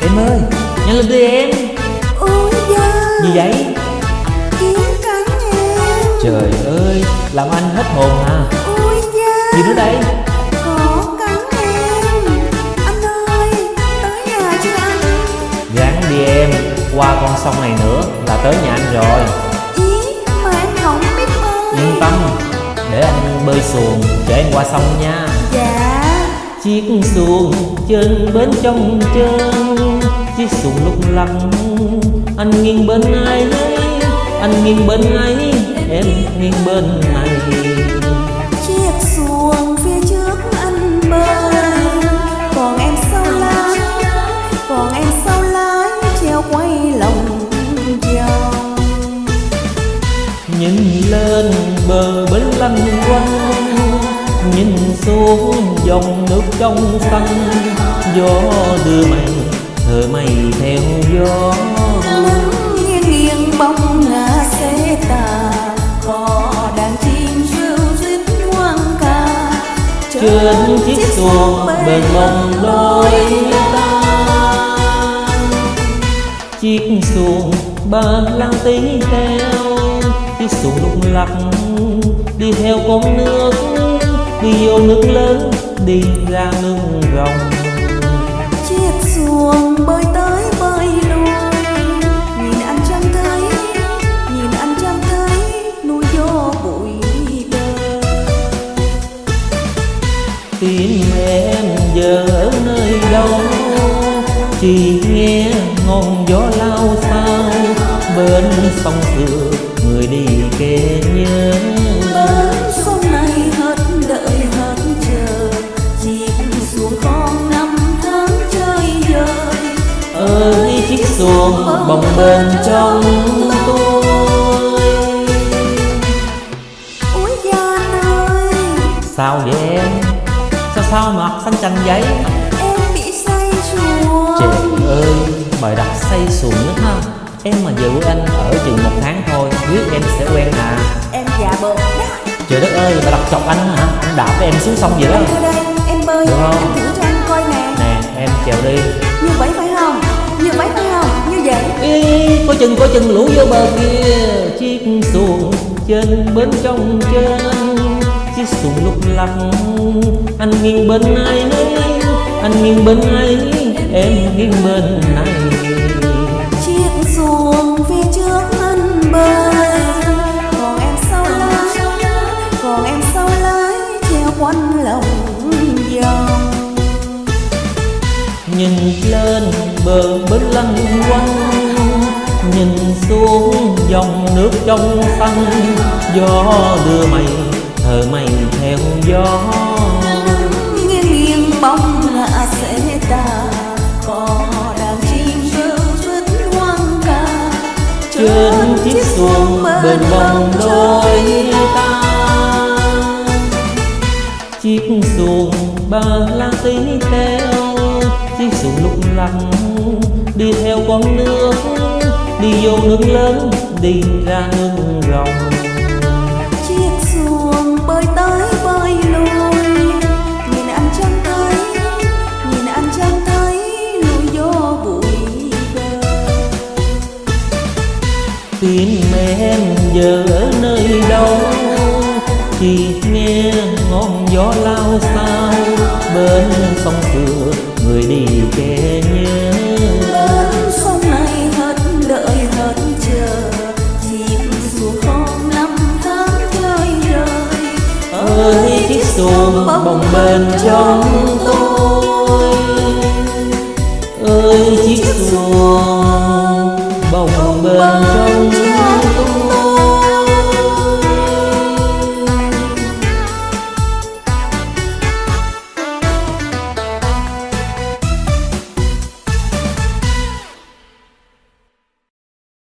Em ơi, nhanh lên đi em. Ôi da, Gì vậy? kiến cắn em. Trời ơi, làm anh hết hồn à. Ôi da, Gì nữa đây? có cắn em. Anh ơi, tới nhà chưa anh? Gắng đi em, qua con sông này nữa là tới nhà anh rồi. Ý, mà em không biết bơi. Yên tâm, để anh bơi xuồng chở em qua sông nha. Dạ. Chiếc xuồng trên bến trong chân, chiếc xuồng lúc lăn, anh nghiêng bên ai nấy, anh nghiêng bên ấy, em nghiêng bên này. Chiếc xuồng phía trước anh bơi, còn em sau lái, còn em sau lái treo quay lòng vòng. Nhìn lên bờ bến lăn quanh, nhìn xuống dòng nước trong xanh, gió đưa mây thở mây theo gió. Nắng nghiêng nghiêng bóng ngả xế tà, có đàn chim ríu rít hoang ca Trên chiếc xuồng bền bồng đôi ta. Chiếc xuồng ba lang tí theo, chiếc xuồng lúc lắc đi theo con nước, đi vô nước lớn, đi ra nước rồng. Chiếc xuồng bơi tới bơi lui, nhìn anh chẳng thấy, nhìn anh chẳng thấy núi vô bụi đời. Tim em giờ ở nơi đâu, chỉ nghe ngọn gió lao sao, bên sông xưa người đi kề nhớ. Bên sông này hết đợi hết chờ, chiếc xuồng con năm tháng chơi vơi. Ơi chiếc xuồng bồng bềnh trong tôi. Ôi da anh ơi, Sao vậy em? Sao mặt xanh chanh vậy? em bị say xuồng. Trời ơi, bài đặt say xuồng nữa ha. Em mà về với anh ở chừng 1 tháng thôi, biết em sẽ quen à. Em giả bộ đó. Trời đất ơi, bà đặt chọc anh hả? Anh đạp em xuống sông vậy đó. Em thưa đây, em bơi, Được không? anh thử cho anh coi nè. Nè, em chèo đi. Như vậy phải không? Như vậy phải không? Như vậy. Ý, coi chừng lũ vô bờ kia. Chiếc xuồng trên bến trong chân, chiếc xuồng lúc lăn, anh nghiêng bên ai nấy, anh nghiêng bên ấy, em nghiêng bên này. Chiếc xuồng phía trước anh bơi, còn em sau lái, còn em sau lái treo quanh lòng vòng. Nhìn lên bờ bến lăn quanh, nhìn xuống dòng nước trong xanh, gió đưa mây thở mây theo gió. Nghiêng nghiêng bóng ngả sẽ ta, có đàn chim ríu rít hoang ca Trên chiếc xuồng bền bồng đôi ta. Chiếc xuồng ba lang tí theo, chiếc xuồng lúc lăn đi theo con nước, đi vô nước lớn, đi ra nước rồng. Chiếc xuồng bơi tới bơi lui, nhìn anh chẳng thấy, nhìn anh chẳng thấy núi vô bụi đời. Tim em giờ ở nơi đâu, chỉ nghe ngọn gió lao sao, bên sông xưa người đi kề nhớ. Bên sông này hết đợi hết chờ, chiếc xuồng con năm tháng chơi vơi. Ơi chiếc xuồng bồng bềnh trong tôi.